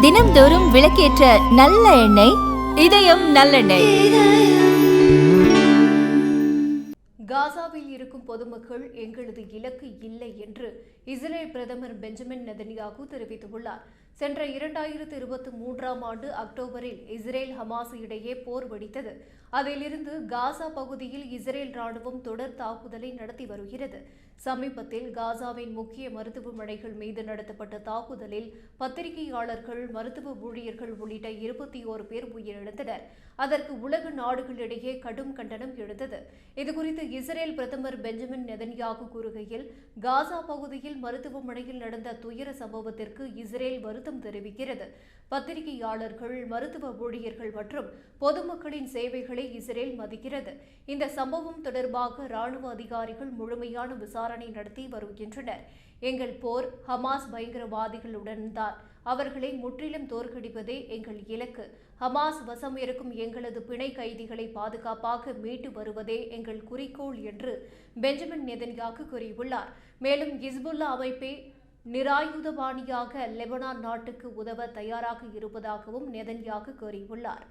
தினம்தோறும் விளக்கேற்ற நல்ல எண்ணெய் இதயம் நல்லெண்ணெய். காசாவில் இருக்கும் பொதுமக்கள் எங்களது இலக்கு இல்லை என்று இஸ்ரேல் பிரதமர் பெஞ்சமின் நெதன்யாகு தெரிவித்துள்ளார். சென்ற 2023ஆம் ஆண்டு அக்டோபரில் இஸ்ரேல் ஹமாஸ் இடையே போர் வெடித்தது. அதிலிருந்து காசா பகுதியில் இஸ்ரேல் ராணுவம் தொடர் தாக்குதலை நடத்தி வருகிறது. சமீபத்தில் காசாவின் முக்கிய மருத்துவமனைகள் மீது நடத்தப்பட்ட தாக்குதலில் பத்திரிகையாளர்கள், மருத்துவ ஊழியர்கள் உள்ளிட்ட 21 பேர் உயிரிழந்தனர். அதற்கு உலக நாடுகளிடையே கடும் கண்டனம் எழுந்தது. இதுகுறித்து இஸ்ரேல் பிரதமர் பெஞ்சமின் நெதன்யாகு கூறுகையில், காசா பகுதியில் மருத்துவமனையில் நடந்த துயர சம்பவத்திற்கு இஸ்ரேல் வருத்தம் தெரிவிக்கிறது. பத்திரிகையாளர்கள், மருத்துவ ஊழியர்கள் மற்றும் பொதுமக்களின் சேவைகளை இஸ்ரேல் மதிக்கிறது. இந்த சம்பவம் தொடர்பாக ராணுவ அதிகாரிகள் முழுமையான விசாரணை நடத்தி வருகின்றனர். எங்கள் போர் ஹமாஸ் பயங்கரவாதிகளுடன் தான். அவர்களை முற்றிலும் தோற்கடிப்பதே எங்கள் இலக்கு. ஹமாஸ் வசம் இருக்கும் எங்களது பிணை கைதிகளை பாதுகாப்பாக மீட்டு வருவதே எங்கள் குறிக்கோள் என்று பெஞ்சமின் நெதன்யாகு கூறியுள்ளார். மேலும் ஹிஸ்புல்லா அமைப்பை நிராயுதபாணியாக லெபனான் நாட்டுக்கு உதவ தயாராக இருப்பதாகவும் நெதன்யாகு கூறியுள்ளார்.